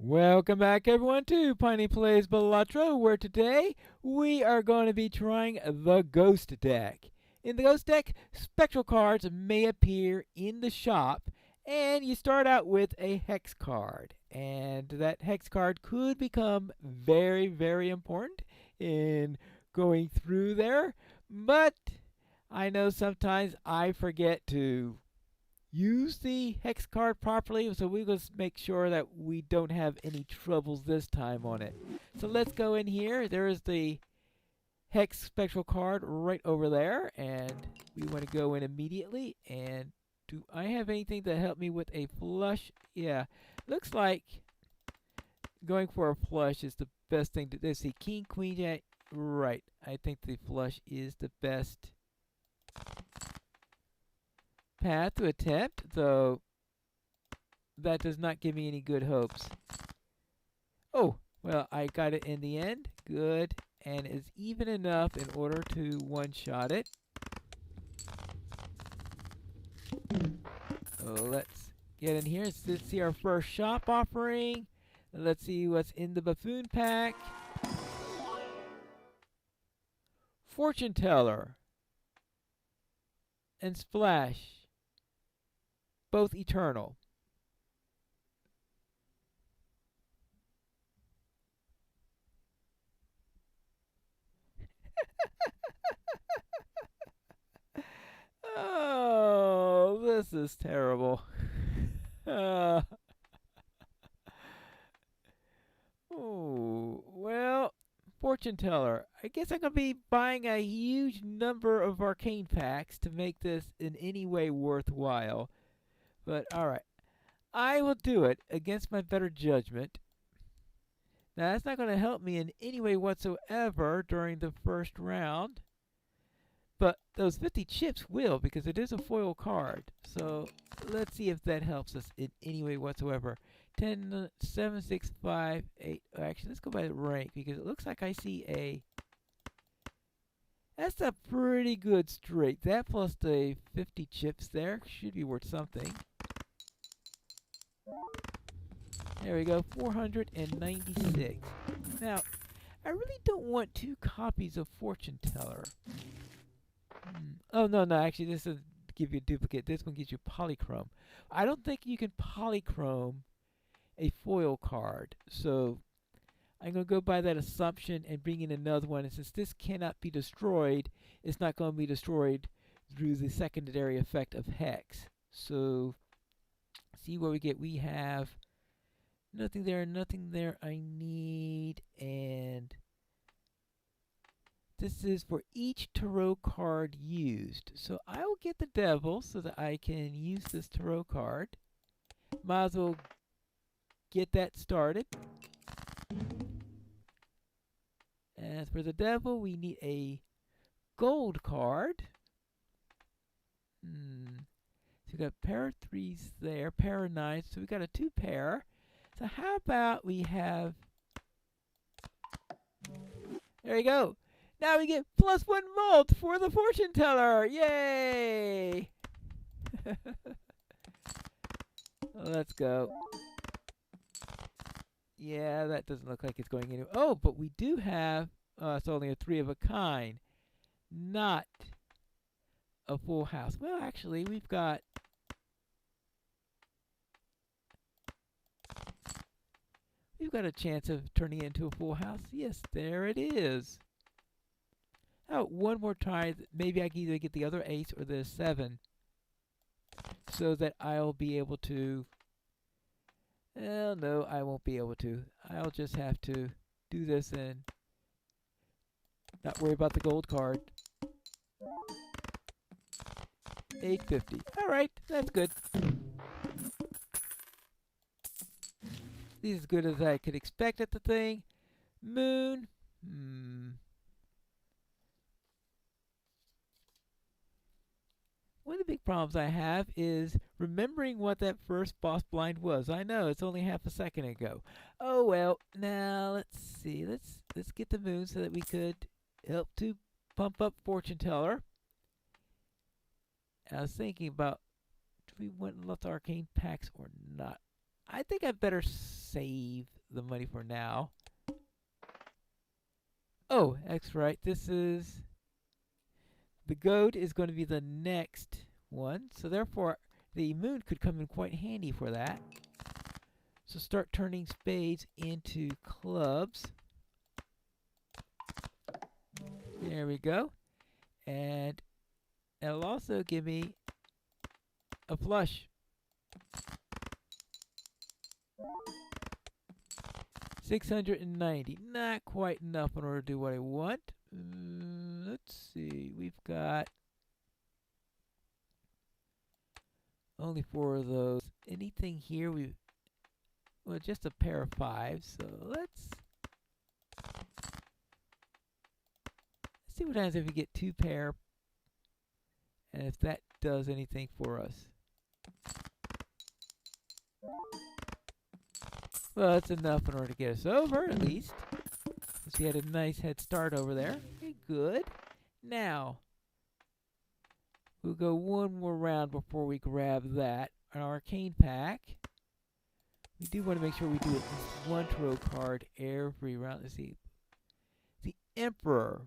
Welcome back, everyone, to Piney Plays Balatro, where today we are going to be trying the Ghost Deck. In the Ghost Deck, spectral cards may appear in the shop, and you start out with a hex card. And that hex card could become very, very important in going through there, but I know sometimes I forget to use the hex card properly, so we will make sure that we don't have any troubles this time on it. So let's go in here. There is the hex spectral card right over there, and we want to go in immediately. And do I have anything to help me with a flush? Yeah, looks like going for a flush is the best thing to do. Let's see, king, queen, jack. Right, I think the flush is the best path to attempt, though that does not give me any good hopes. Oh, well, I got it in the end. Good. And it's even enough in order to one-shot it. So let's get in here. Let's see our first shop offering. Let's see what's in the buffoon pack. Fortune Teller and Splash. Both eternal. Oh, this is terrible. Oh, well, fortune teller. I guess I'm going to be buying a huge number of arcane packs to make this in any way worthwhile. But alright, I will do it against my better judgment. Now, that's not going to help me in any way whatsoever during the first round. But those 50 chips will, because it is a foil card. So let's see if that helps us in any way whatsoever. 10, 7, 6, 5, 8. Actually, let's go by the rank, because it looks like I see a... That's a pretty good straight. That plus the 50 chips there should be worth something. There we go, 496. Now, I really don't want 2 copies of Fortune Teller. Oh, no, actually, this doesn't give you a duplicate. This one gives you polychrome. I don't think you can polychrome a foil card. So I'm going to go by that assumption and bring in another one. And since this cannot be destroyed, it's not going to be destroyed through the secondary effect of hex. So see what we get. We have nothing there I need. And this is for each tarot card used. So I will get the devil so that I can use this tarot card. Might as well get that started. As for the devil, we need a gold card. So we got pair of 3s there, pair of 9s. So we got a 2 pair. So how about we have... There you go. Now we get +1 mult for the fortune teller. Yay! Let's go. Yeah, that doesn't look like it's going anywhere. Oh, but we do have, it's only a 3 of a kind. Not a full house. Well, actually, we've got... We've got a chance of turning it into a full house. Yes, there it is. Oh, one more try. Maybe I can either get the other ace or the 7. So that I'll be able to... Well, no, I won't be able to. I'll just have to do this and not worry about the gold card. 850. Alright, that's good. This is as good as I could expect at the thing. Moon. One of the big problems I have is remembering what that first boss blind was. I know, it's only half a second ago. Oh well, now let's see. Let's get the moon so that we could help to pump up Fortune Teller. I was thinking about, do we want lots of arcane packs or not? I think I better save the money for now. Oh, that's right. This is... The goat is going to be the next one. So therefore, the moon could come in quite handy for that. So start turning spades into clubs. There we go. And it'll also give me a flush. 690. Not quite enough in order to do what I want. Let's see. We've got only 4 of those. Anything here? Well, just a pair of 5s. So let's see what happens if we get 2 pair, and if that does anything for us. Well, that's enough in order to get us over, at least. Since we had a nice head start over there. Okay, good. Now, we'll go one more round before we grab that. An arcane pack. We do want to make sure we do at least 1 tarot card every round. Let's see. The Emperor.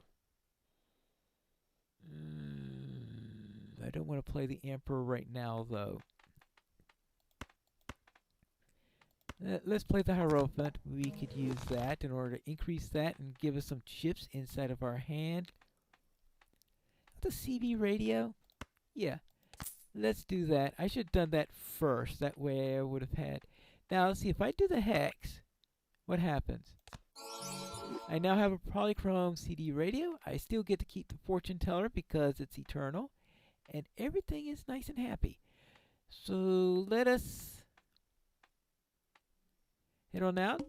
I don't want to play the Emperor right now, though. Let's play the Hierophant. We could use that in order to increase that and give us some chips inside of our hand. The CB radio? Yeah. Let's do that. I should have done that first. That way I would have had... Now, let's see. If I do the hex, what happens? I now have a polychrome CD radio. I still get to keep the fortune teller because it's eternal. And everything is nice and happy. So let us head on out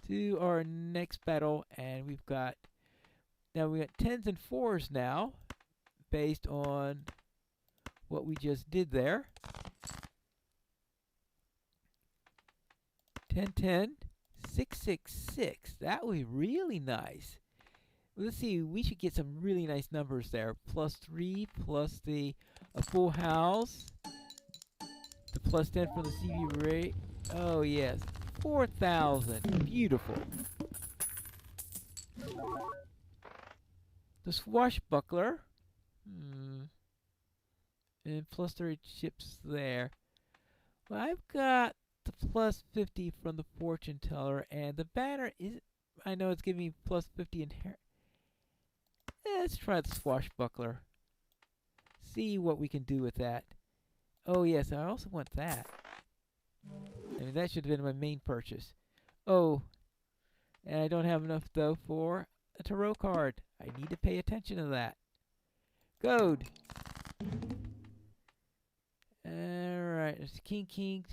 to our next battle. And we got 10s and 4s now based on what we just did there. 10, 10, 6, 6, 6. That would be really nice. Let's see, we should get some really nice numbers there. +3 plus the full house. The +10 from the CB rate. Oh, yes. 4,000. Beautiful. The swashbuckler. And +30 chips there. Well, I've got the +50 from the fortune teller, and the banner is... I know it's giving me +50 inherit. Let's try the swashbuckler. See what we can do with that. Oh, yes, I also want that. I mean, that should have been my main purchase. Oh, and I don't have enough, though, for a tarot card. I need to pay attention to that. Gold. Alright, there's King, King.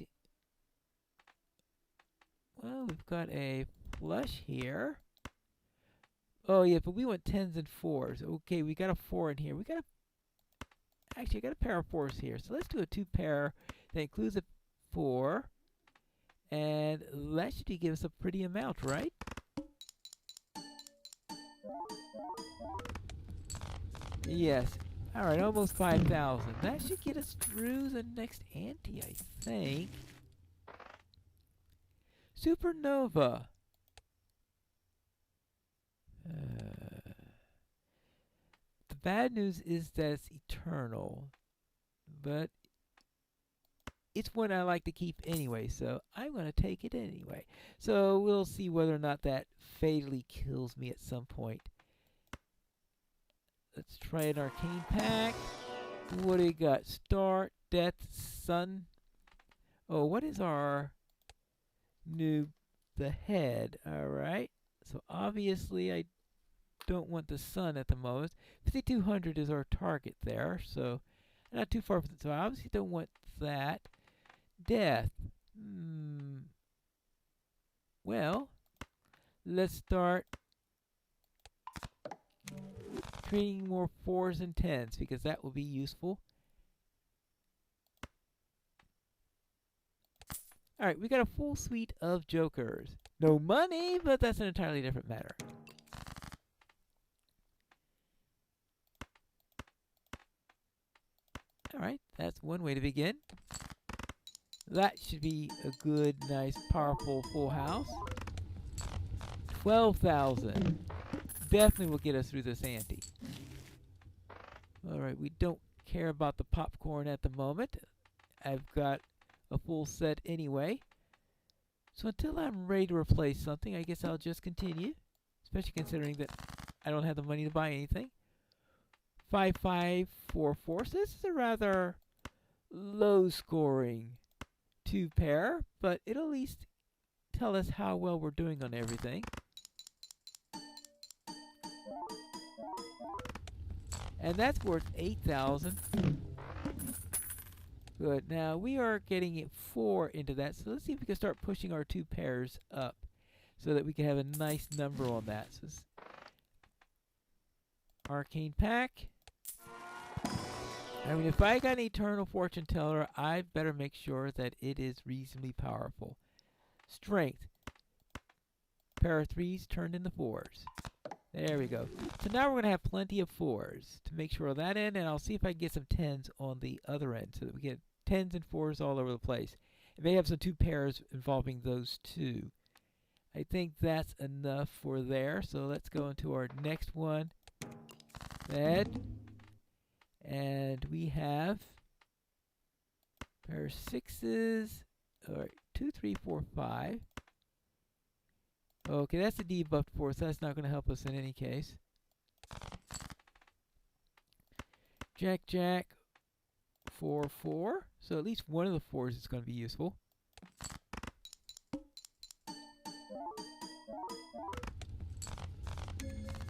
Well, we've got a flush here. Oh, yeah, but we want 10s and 4s. Okay, we got a 4 in here. Actually, I got a pair of 4s here. So let's do a 2 pair that includes a 4. And that should give us a pretty amount, right? Yes. Alright, almost 5,000. That should get us through the next ante, I think. Supernova. The bad news is that it's eternal, but it's one I like to keep anyway, so I'm going to take it anyway. So we'll see whether or not that fatally kills me at some point. Let's try an arcane pack. What do we got? Star, Death, Sun. Oh, what is our new... The head, alright. So obviously I don't want the sun at the moment. 5,200 is our target there, so not too far from it. So I obviously don't want that. Death. Well, let's start creating more 4s and 10s because that will be useful. Alright, we got a full suite of jokers. No money, but that's an entirely different matter. Alright, that's one way to begin. That should be a good, nice, powerful full house. 12,000. Definitely will get us through this ante. Alright, we don't care about the popcorn at the moment. I've got a full set anyway. So until I'm ready to replace something, I guess I'll just continue. Especially considering that I don't have the money to buy anything. 5544. So this is a rather low scoring 2 pair, but it'll at least tell us how well we're doing on everything. And that's worth 8,000. Good. Now we are getting it 4 into that. So let's see if we can start pushing our 2 pairs up so that we can have a nice number on that. So Arcane Pack. I mean, if I got an Eternal Fortune Teller, I better make sure that it is reasonably powerful. Strength. Pair of 3s turned into 4s. There we go. So now we're going to have plenty of 4s to make sure of that end, and I'll see if I can get some 10s on the other end so that we get 10s and 4s all over the place. It may have some 2 pairs involving those 2. I think that's enough for there, so let's go into our next one. Bed. And we have pair of 6s. Alright, 2, 3, 4, 5. Okay, that's a debuffed 4, so that's not going to help us in any case. Jack, Jack, 4, 4. So at least one of the 4s is going to be useful.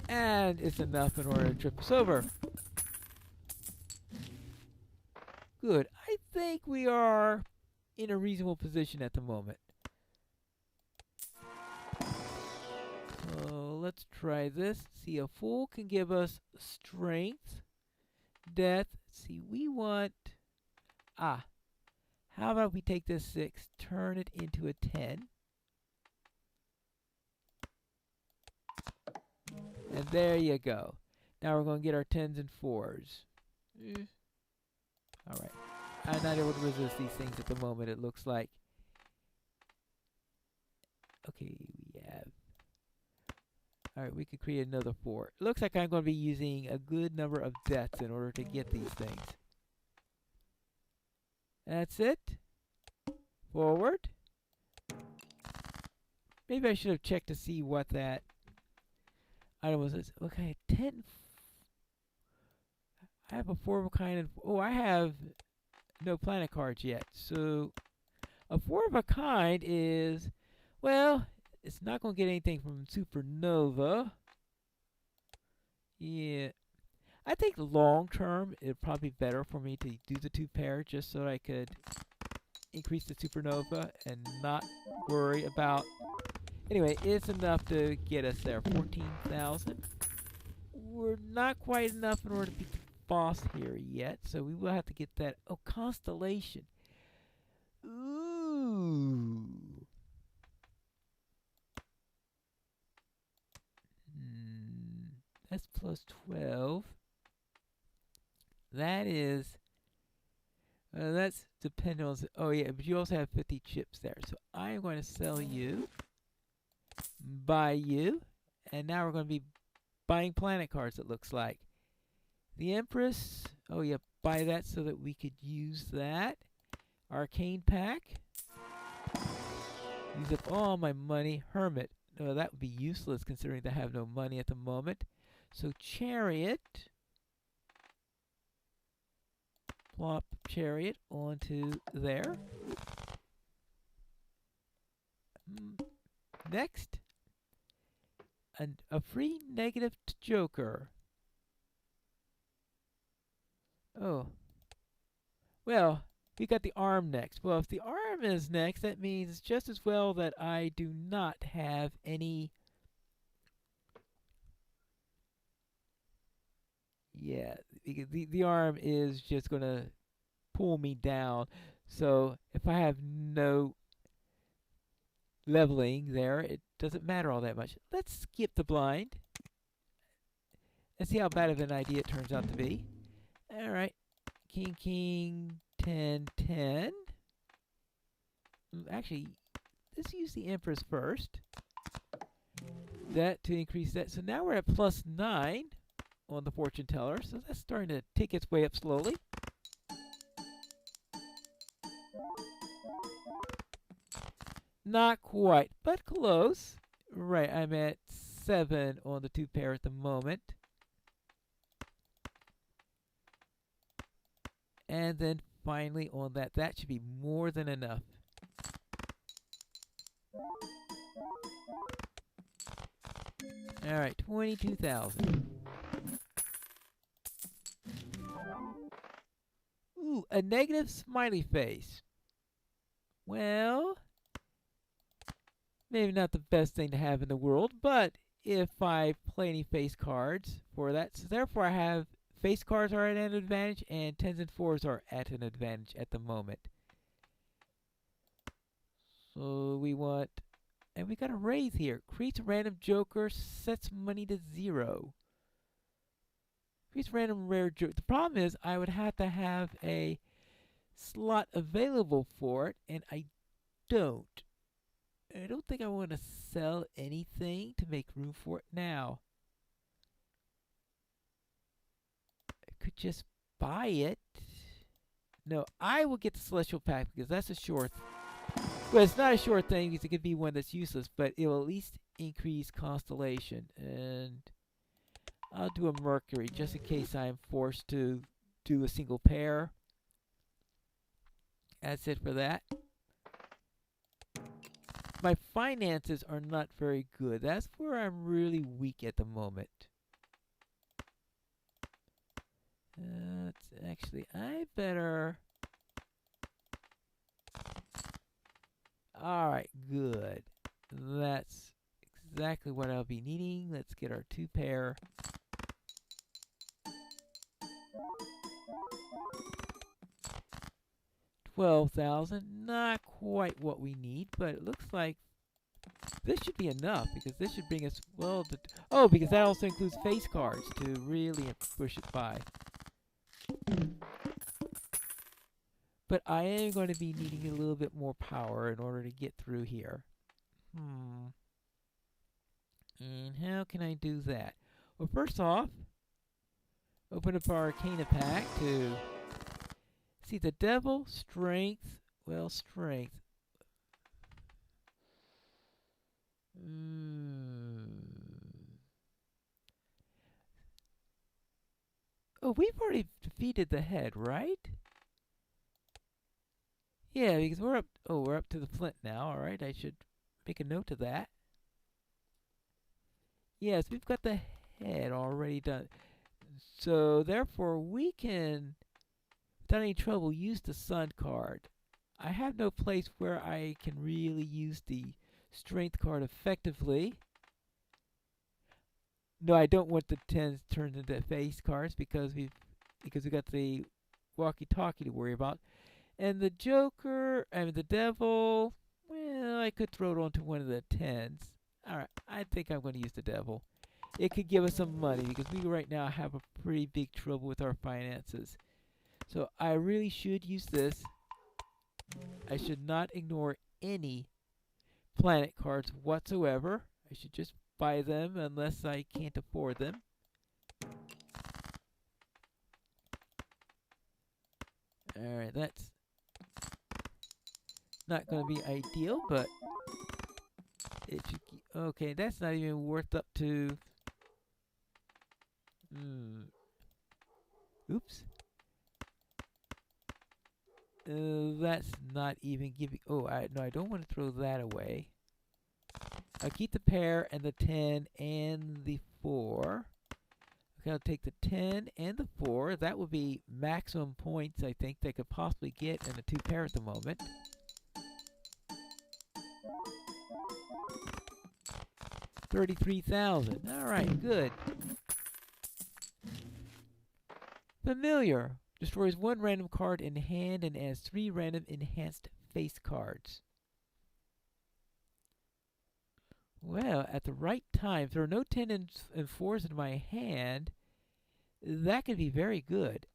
And it's enough in order to trip us over. Good. I think we are in a reasonable position at the moment. So let's try this. See, a fool can give us strength, death. See, we want... how about we take this 6, turn it into a 10. And there you go. Now we're going to get our 10s and 4s. Alright. I'm not able to resist these things at the moment, it looks like. Okay, we have... Alright, we could create another 4. It looks like I'm going to be using a good number of deaths in order to get these things. That's it. Forward. Maybe I should have checked to see what that item was. Okay, 10... I have a 4 of a kind and... Oh, I have no planet cards yet. So, a 4 of a kind is... Well, it's not going to get anything from Supernova. Yeah. I think long term, it'd probably be better for me to do the 2 pair just so I could increase the Supernova and not worry about... Anyway, it's enough to get us there. 14,000. We're not quite enough in order to beat the boss here yet, so we will have to get that. Oh, Constellation. Ooh. That's plus 12. That is... that's dependent on... Oh, yeah, but you also have 50 chips there. So I'm going to sell you, buy you, and now we're going to be buying planet cards, it looks like. The Empress... Oh, yeah, buy that so that we could use that. Arcane Pack. Use up all my money. Hermit. No, that would be useless considering that I have no money at the moment. So Chariot. Plop Chariot onto there. Next. And a free negative Joker. Oh. Well, we got the arm next. Well, if the arm is next, that means just as well that I do not have any... Yeah, the arm is just going to pull me down. So if I have no leveling there, it doesn't matter all that much. Let's skip the blind and see how bad of an idea it turns out to be. All right. King, king, 10, 10. Actually, let's use the Empress first. That to increase that. So now we're at +9 on the fortune teller. So that's starting to tick its way up slowly. Not quite, but close. Right, I'm at 7 on the 2 pair at the moment. And then finally on that, that should be more than enough. All right, 22,000. Ooh, a negative smiley face. Well, maybe not the best thing to have in the world, but if I play any face cards for that, so therefore I have face cards are at an advantage and 10s and 4s are at an advantage at the moment. So we want, and we got a raise here. Creates a random joker, sets money to 0. Creates random rare joker. The problem is I would have to have a slot available for it, and I don't. I don't think I want to sell anything to make room for it now. I could just buy it. No, I will get the Celestial Pack because that's a short. Well, it's not a short thing because it could be one that's useless, but it will at least increase Constellation. And I'll do a Mercury just in case I'm forced to do a single pair. That's it for that. My finances are not very good. That's where I'm really weak at the moment. Actually, I better... Alright, good. That's exactly what I'll be needing. Let's get our 2 pair. $12,000. Not quite what we need, but it looks like this should be enough because this should bring us well to... Oh, because that also includes face cards to really push it by. But I am going to be needing a little bit more power in order to get through here. And how can I do that? Well, first off, open up our Arcana pack to see the Devil, Strength. Well, Strength. Oh, we've already defeated the head, right? Yeah, because we're up. Oh, we're up to the flint now. All right, I should make a note of that. Yes, we've got the head already done. So therefore, we can, without any trouble, use the sun card. I have no place where I can really use the strength card effectively. No, I don't want the 10s turned into face cards because we got the walkie-talkie to worry about. And the Joker, the Devil, well, I could throw it onto one of the 10s. Alright, I think I'm going to use the Devil. It could give us some money because we right now have a pretty big trouble with our finances. So I really should use this. I should not ignore any planet cards whatsoever. I should just buy them unless I can't afford them. Alright, that's not going to be ideal, but it should... Okay, that's not even worth up to... Oops. That's not even giving... Oh, no, I don't want to throw that away. I'll keep the pair and the 10 and the 4. Okay, I'll take the 10 and the 4. That would be maximum points, I think, they could possibly get in the 2 pair at the moment. $33,000. All right, good. Familiar. Destroys 1 random card in hand and adds 3 random enhanced face cards. Well, at the right time, if there are no 10 and 4s in my hand, that could be very good.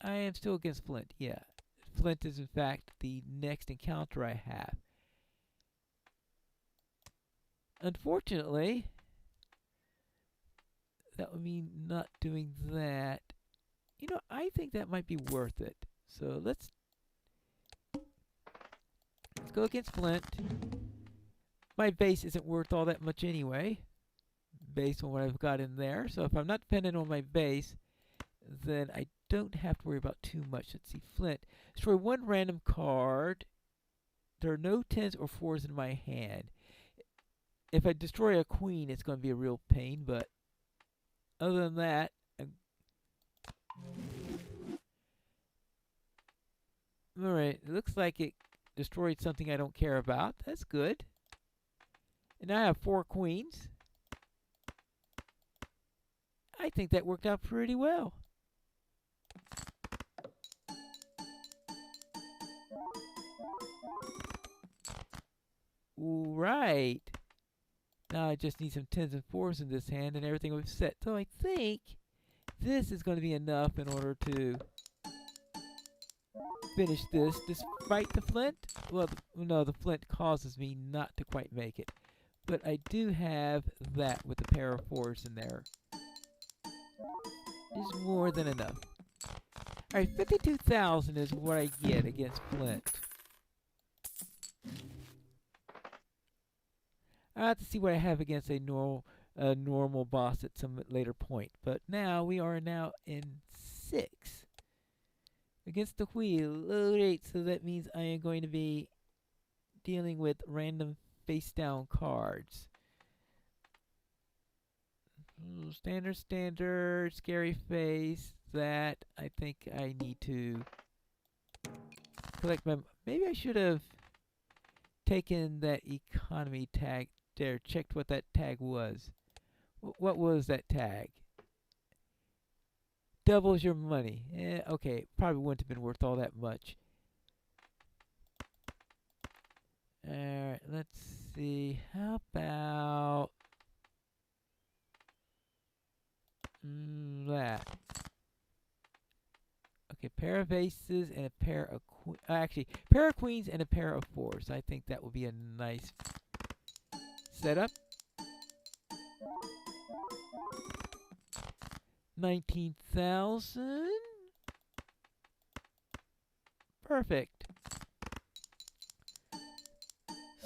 I am still against Flint, yeah. Flint is, in fact, the next encounter I have. Unfortunately, that would mean not doing that. You know, I think that might be worth it. So let's go against Flint. My base isn't worth all that much anyway, based on what I've got in there. So if I'm not dependent on my base, then I don't have to worry about too much. Let's see, Flint. Destroy one random card. There are no 10s or 4s in my hand. If I destroy a queen, it's going to be a real pain, but other than that, alright, it looks like it destroyed something I don't care about. That's good. And now I have 4 queens. I think that worked out pretty well. Right. Now I just need some 10s and 4s in this hand and everything was set. So I think this is going to be enough in order to finish this despite the Flint. Well, no, the Flint causes me not to quite make it. But I do have that with a pair of 4s in there. Is more than enough. Alright, 52,000 is what I get against Flint. I'll have to see what I have against a normal boss at some later point. But now we are now in 6. Against the wheel, load 8, so that means I am going to be dealing with random face down cards. Standard, scary face. That I think I need to collect my. Maybe I should have taken that economy tag there, checked what that tag was. What was that tag? Doubles your money. Okay, probably wouldn't have been worth all that much. Alright, let's see. How about that? Okay, pair of aces and a pair of actually, pair of queens and a pair of 4s. I think that will be a nice setup. 19,000. Perfect.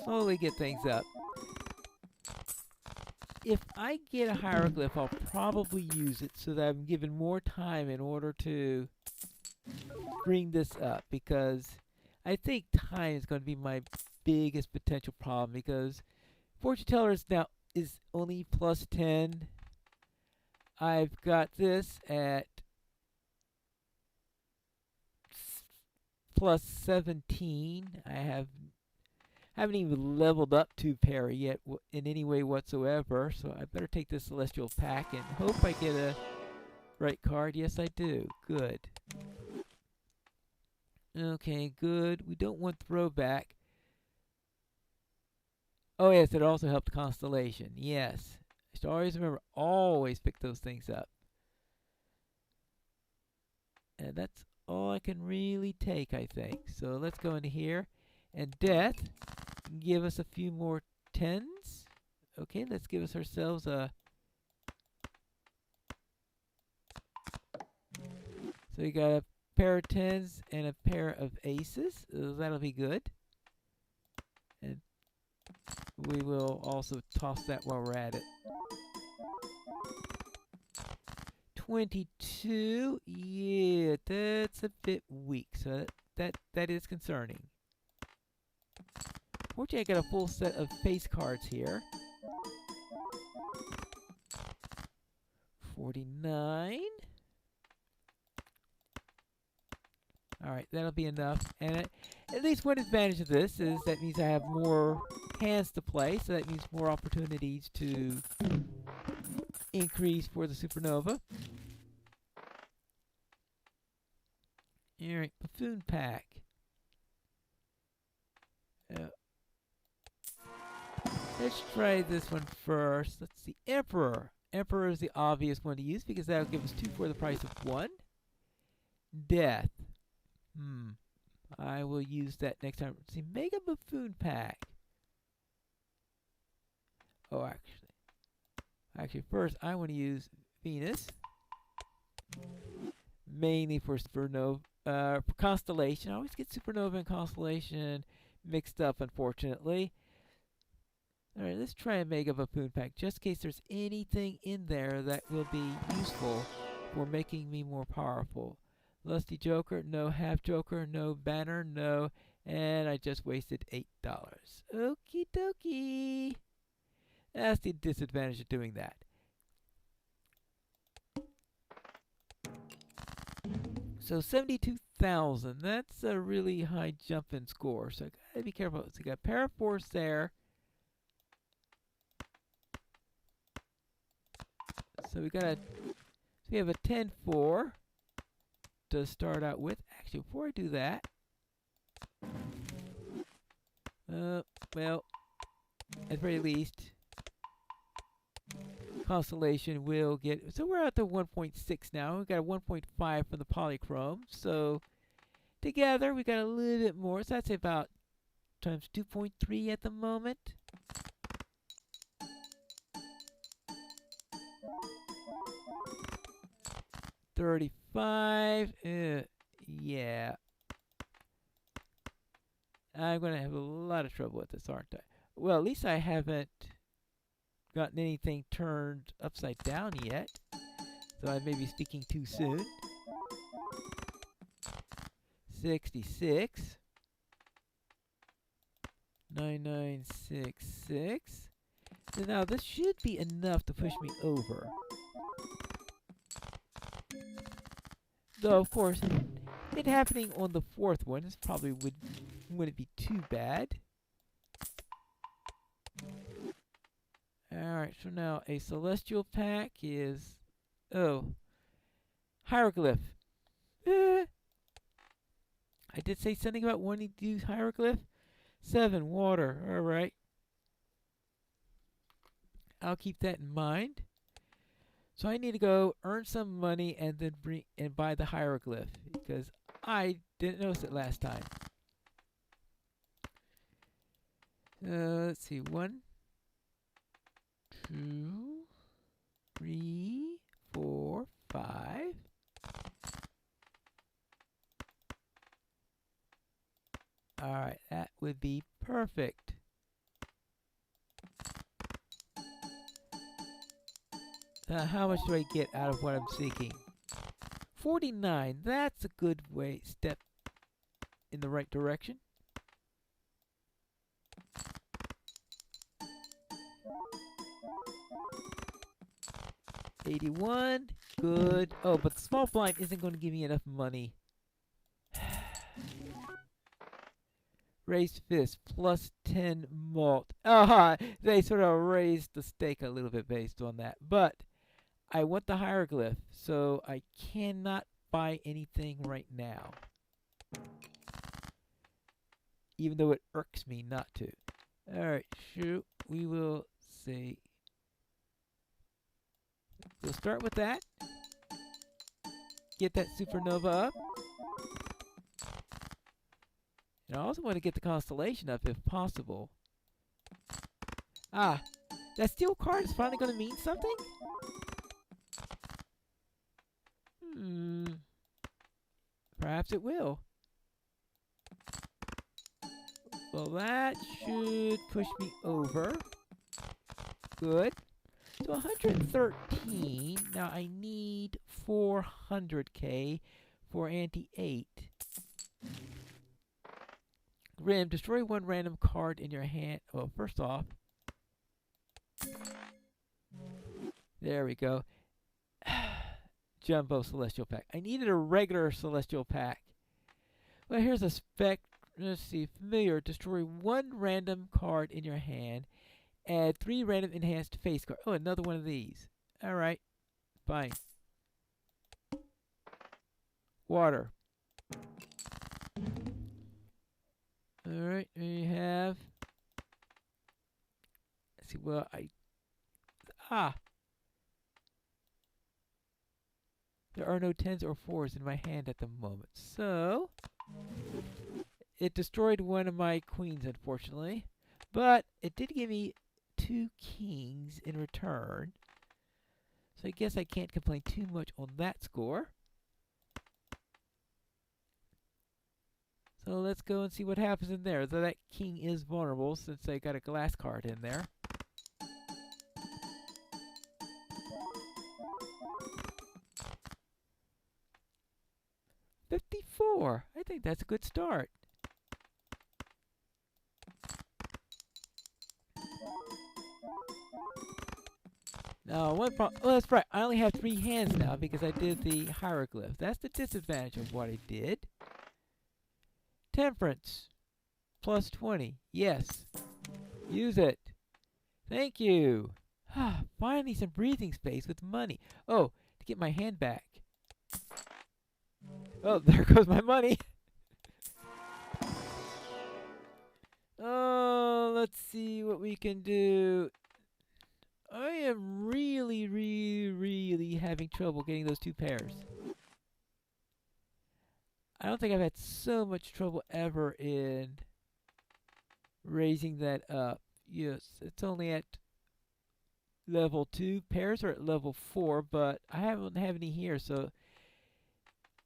Slowly get things up. If I get a hieroglyph, I'll probably use it so that I'm given more time in order to bring this up, because I think time is going to be my biggest potential problem, because fortune teller now is only plus 10. I've got this at plus 17. I haven't even leveled up to parry yet in any way whatsoever, so I better take this celestial pack and hope I get a right card. Yes, I do. Good. Okay, good. We don't want throwback. Oh yes, it also helped Constellation. Yes. I should always remember, always pick those things up. And that's all I can really take, I think. So let's go into here. And death can give us a few more 10s. Okay, let's give us ourselves a... So we got a pair of 10s and a pair of aces. That'll be good. And we will also toss that while we're at it. 22. Yeah, that's a bit weak. So that is concerning. Fortunately, I got a full set of face cards here. 49. Alright, that'll be enough. And at least one advantage of this is that means I have more hands to play, so that means more opportunities to increase for the supernova. Alright, buffoon pack. Let's try this one first. Let's see, Emperor. Emperor is the obvious one to use because that'll give us 2 for the price of 1. Death. I will use that next time. Let's see, Mega Buffoon Pack. Oh, actually, first I want to use Venus, mainly for supernova, for constellation. I always get supernova and constellation mixed up, unfortunately. All right, let's try a Mega Buffoon Pack, just in case there's anything in there that will be useful for making me more powerful. Lusty Joker, no. Half Joker, no. Banner, no. And I just wasted $8. Okie dokie. That's the disadvantage of doing that. So 72,000. That's a really high jump in score. So I gotta be careful. So we got Paraforce there. So we have a 10-4 to start out with. Actually, before I do that, well, at the very least, Constellation will get. So we're at the 1.6 now. We got a 1.5 from the Polychrome. So together we got a little bit more. So that's about times 2.3 at the moment. $35. Yeah. I'm going to have a lot of trouble with this, aren't I? Well, at least I haven't gotten anything turned upside down yet. So I may be speaking too soon. 66. 9966. So now this should be enough to push me over. Though, of course, it happening on the fourth one is probably wouldn't be too bad. Alright, so now a Celestial Pack is... Oh. Hieroglyph. I did say something about wanting to use Hieroglyph. 7, water. Alright. I'll keep that in mind. So I need to go earn some money and then buy the Hieroglyph, because I didn't notice it last time. Let's see. 1, 2, 3, 4, 5. Alright, that would be perfect. How much do I get out of what I'm seeking? 49. That's a good step in the right direction. $81. Good. Oh, but the small blind isn't going to give me enough money. Raised fist plus 10 malt. They sort of raised the stake a little bit based on that. But I want the Hieroglyph, so I cannot buy anything right now. Even though it irks me not to. Alright, shoot. We will see. We'll start with that. Get that supernova up. And I also want to get the constellation up if possible. That steel card is finally going to mean something? Perhaps it will. Well, that should push me over. Good. So 113. Now I need 400k for anti-8. Destroy one random card in your hand. Well, first off. There we go. Jumbo Celestial Pack. I needed a regular Celestial Pack. Well, here's a spec. Let's see. Familiar. Destroy one random card in your hand. Add 3 random enhanced face cards. Oh, another one of these. Alright. Fine. Water. Alright, we have... Let's see, well, there are no 10s or 4s in my hand at the moment. So... it destroyed one of my queens, unfortunately. But it did give me 2 kings in return. So I guess I can't complain too much on that score. So let's go and see what happens in there. Though that king is vulnerable since I got a glass card in there. $54. I think that's a good start. Now, one problem. Oh, that's right. I only have 3 hands now because I did the hieroglyph. That's the disadvantage of what I did. Temperance. Plus 20. Yes. Use it. Thank you. Finally some breathing space with money. Oh, to get my hand back. Oh, there goes my money. Oh, let's see what we can do. I am really having trouble getting those 2 pairs. I don't think I've had so much trouble ever in raising that up. Yes, it's only at level 2. Pairs are at level 4, but I don't have any here, so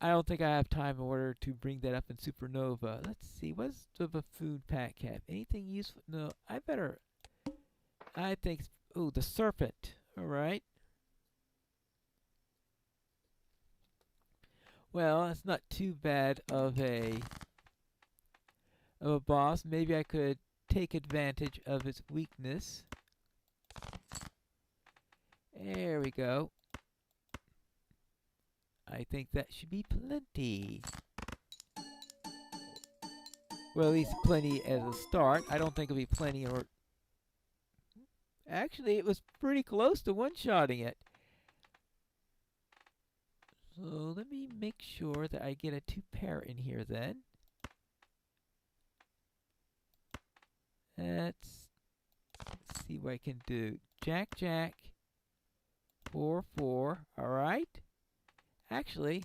I don't think I have time in order to bring that up in Supernova. Let's see, what's the buffoon pack have? Anything useful? No, I think, oh, the serpent. Alright. Well, that's not too bad of a boss. Maybe I could take advantage of its weakness. There we go. I think that should be plenty. Well, at least plenty as a start. I don't think it'll be plenty or... Actually, it was pretty close to one-shotting it. So let me make sure that I get a 2 pair in here then. Let's see what I can do. Jack, Jack. 4, 4. Alright. Actually,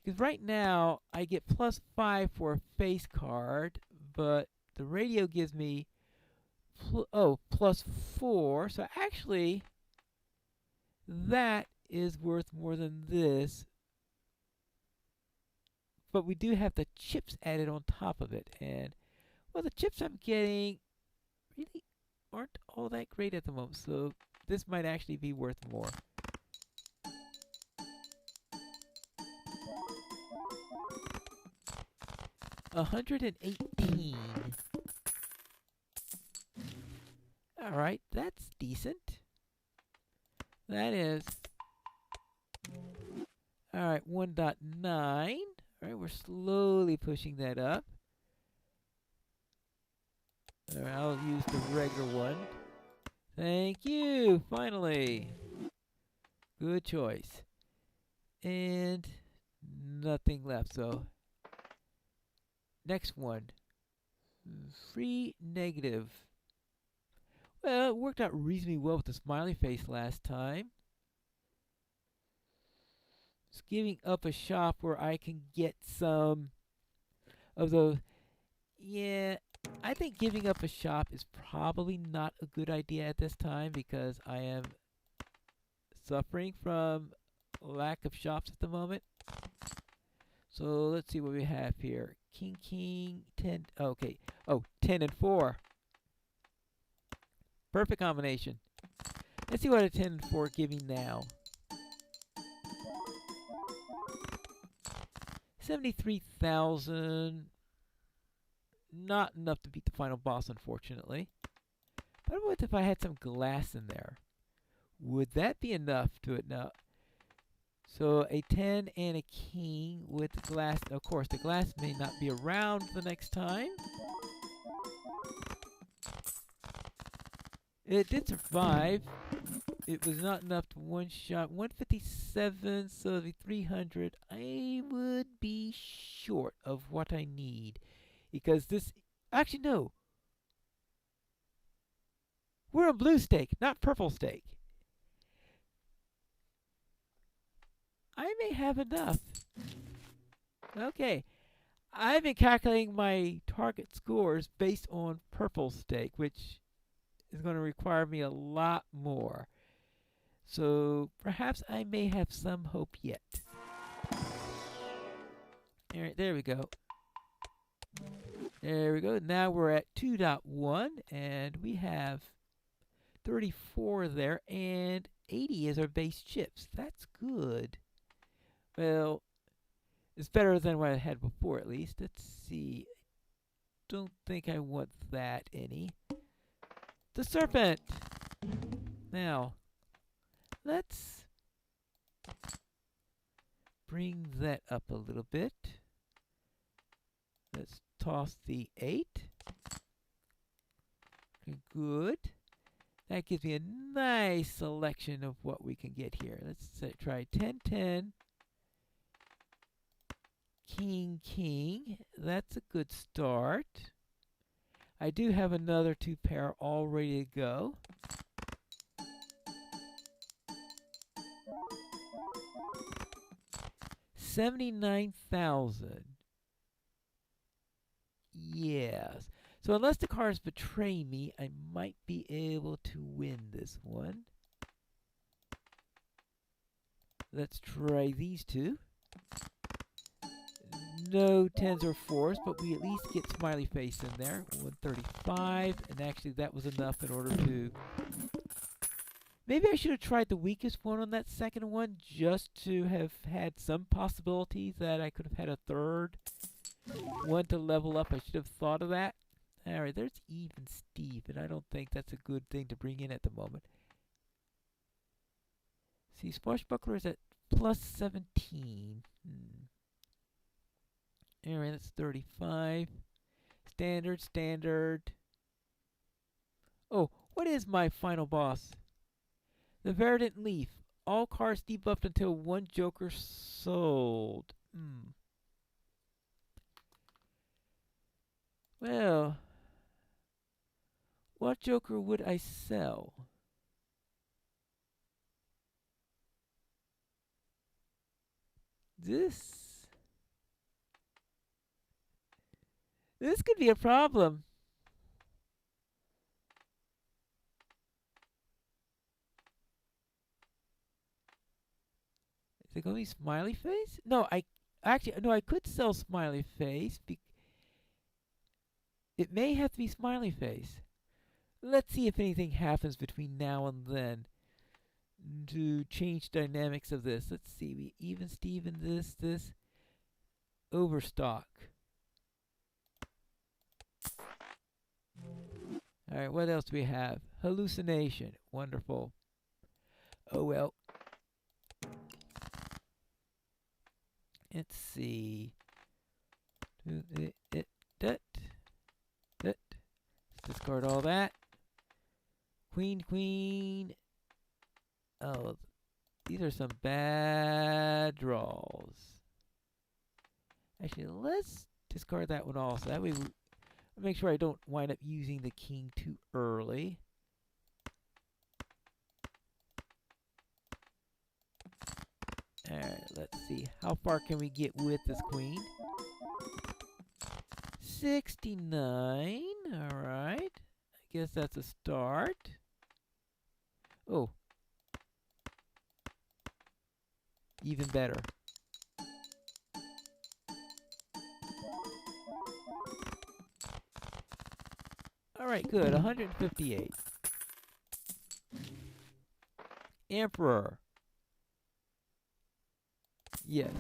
because right now I get plus 5 for a face card, but the radio gives me plus 4. So actually, that is worth more than this. But we do have the chips added on top of it. And, well, the chips I'm getting really aren't all that great at the moment. So this might actually be worth more. $118. Alright, that's decent. That is... Alright, 1.9. Alright, we're slowly pushing that up. Alright, I'll use the regular one. Thank you, finally. Good choice. And nothing left, so... Next one. Free negative. Well, it worked out reasonably well with the smiley face last time. It's giving up a shop where I can get some of those. Yeah, I think giving up a shop is probably not a good idea at this time because I am suffering from lack of shops at the moment. So let's see what we have here. King, king, 10. Okay. Oh, 10 and 4. Perfect combination. Let's see what a 10 and 4 give me now. 73,000. Not enough to beat the final boss, unfortunately. But what if I had some glass in there? Would that be enough to it now? So a 10 and a king with the glass. Of course, the glass may not be around the next time. It did survive. It was not enough to one-shot. 157, so it'd be 300. I would be short of what I need. Because this... Actually, no. We're on blue stake, not purple stake. I may have enough. Okay. I've been calculating my target scores based on purple stake, which is going to require me a lot more. So perhaps I may have some hope yet. All right, there we go. There we go. Now we're at 2.1, and we have 34 there, and 80 is our base chips. That's good. Well, it's better than what I had before, at least. Let's see. Don't think I want that any. The serpent! Now, let's bring that up a little bit. Let's toss the 8. Good. That gives me a nice selection of what we can get here. Let's try 10, 10. King, king. That's a good start. I do have another 2 pair all ready to go. $79,000. Yes. So unless the cards betray me, I might be able to win this one. Let's try these two. No 10s or 4s, but we at least get smiley face in there. 135, and actually that was enough in order to... Maybe I should have tried the weakest one on that second one, just to have had some possibility that I could have had a third one to level up. I should have thought of that. Alright, there's even Steve, and I don't think that's a good thing to bring in at the moment. See, Swashbuckler is at plus 17. Alright, that's 35. Standard, standard. Oh, what is my final boss? The Verdant Leaf. All cards debuffed until one Joker sold. Well, what Joker would I sell? This could be a problem. Is it going to be Smiley Face? No, I could sell Smiley Face. It may have to be Smiley Face. Let's see if anything happens between now and then to change dynamics of this. Let's see. We even Steven this. Overstock. Alright, what else do we have? Hallucination. Wonderful. Oh well. Let's see. Let's discard all that. Queen, queen. Oh, these are some bad draws. Actually, let's discard that one also. That way we make sure I don't wind up using the king too early. Alright, let's see. How far can we get with this queen? 69. Alright. I guess that's a start. Oh. Even better. Alright, good. 158. Emperor. Yes.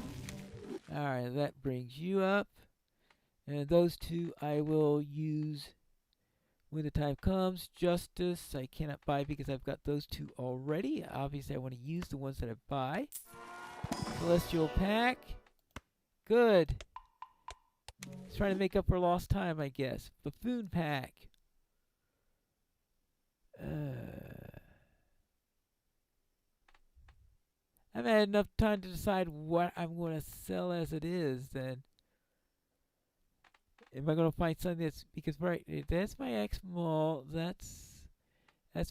Alright, that brings you up. And those two I will use when the time comes. Justice, I cannot buy because I've got those two already. Obviously, I want to use the ones that I buy. Celestial Pack. Good. It's trying to make up for lost time, I guess. Buffoon Pack. I haven't had enough time to decide what I'm going to sell as it is, then. Am I going to find something that's... Because, right, that's my X-Mall. That's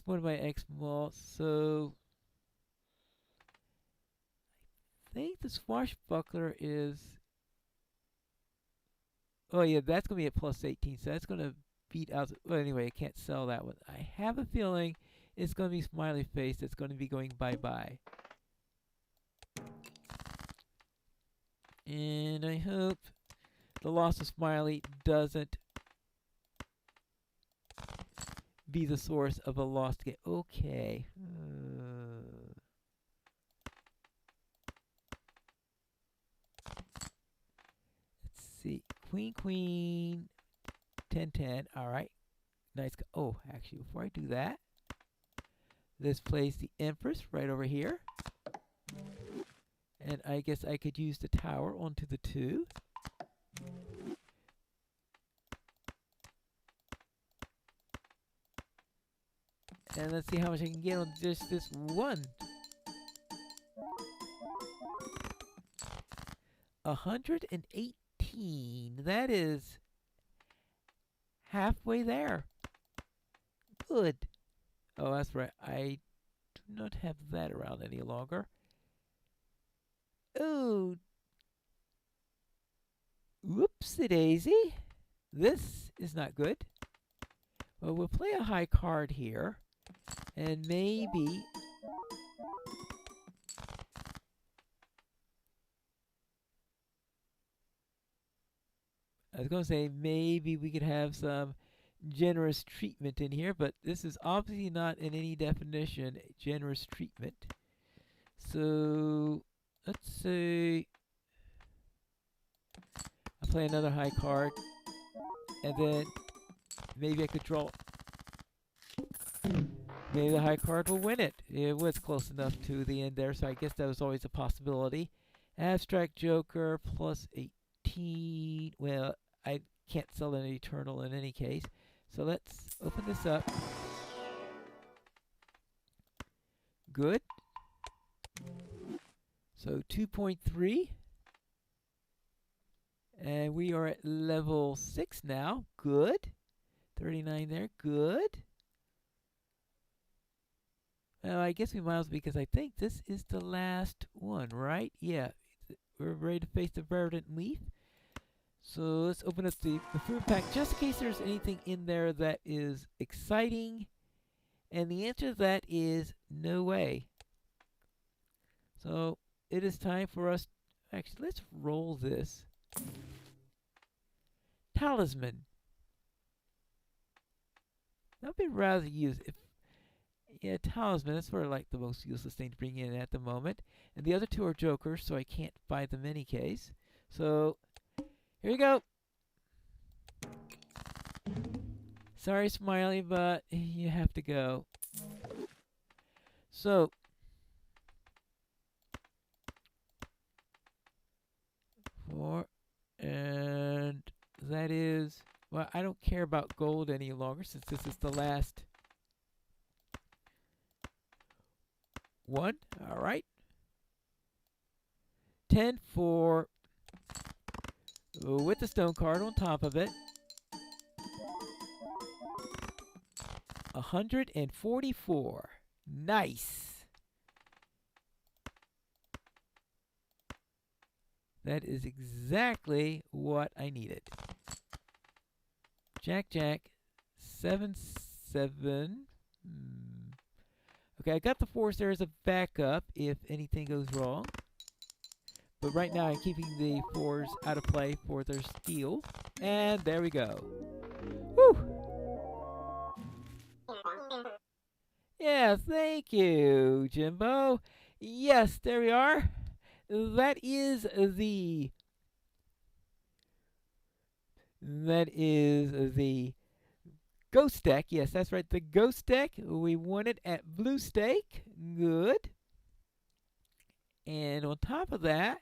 one of my X-Malls. So... I think the Swashbuckler is... Oh yeah, that's gonna be at plus 18, so that's gonna beat out. Well, anyway, I can't sell that one. I have a feeling it's gonna be Smiley Face that's gonna be going bye-bye. And I hope the loss of Smiley doesn't be the source of a lost game. Okay. Let's see. Queen, queen, 10, 10. All right. Nice. Oh, actually, before I do that, let's place the Empress right over here. And I guess I could use the tower onto the 2. And let's see how much I can get on just this one. 118. That is halfway there. Good. Oh, that's right. I do not have that around any longer. Oh. Whoopsie-daisy. This is not good. Well, we'll play a high card here. And maybe... I was going to say maybe we could have some generous treatment in here, but this is obviously not in any definition generous treatment. So let's say I'll play another high card, and then maybe I could draw. Maybe the high card will win it. It was close enough to the end there, so I guess that was always a possibility. Abstract Joker plus 18. Well, I can't sell an Eternal in any case. So let's open this up. Good. So 2.3. And we are at level 6 now. Good. 39 there. Good. Well, I guess we might as well, because I think this is the last one, right? Yeah. We're ready to face the Verdant Leaf. So let's open up the food pack just in case there's anything in there that is exciting. And the answer to that is no way. So it is time for us. Actually, let's roll this. Talisman. That would be rather used. Yeah, Talisman, that's sort of like the most useless thing to bring in at the moment. And the other 2 are jokers, so I can't buy them in any case. So, here you go. Sorry, Smiley, but you have to go. So, and that is, well, I don't care about gold any longer since this is the last one. All right. 10 for, with the stone card on top of it. 144. Nice. That is exactly what I needed. Jack, Jack, 7, 7. Okay, I got the 4s there as a backup if anything goes wrong. But right now I'm keeping the 4s out of play for their steal. And there we go. Woo! Yeah, thank you, Jimbo. Yes, there we are. That is the Ghost deck. Yes, that's right, the Ghost deck. We won it at Blue Stake. Good. And on top of that,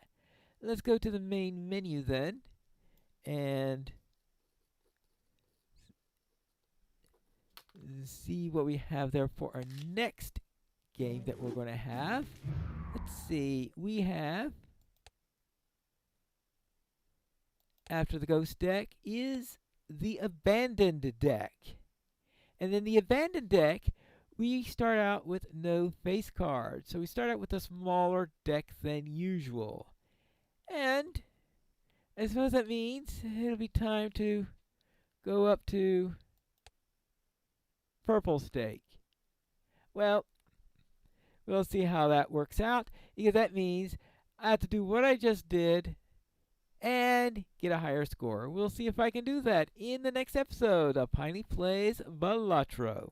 let's go to the main menu then. And see what we have there for our next game that we're going to have. Let's see. We have, after the Ghost deck, is the Abandoned deck. And then the Abandoned deck, we start out with no face cards. So we start out with a smaller deck than usual. And I suppose that means it'll be time to go up to purple stake. Well, we'll see how that works out, because that means I have to do what I just did and get a higher score. We'll see if I can do that in the next episode of Piney Plays Balatro.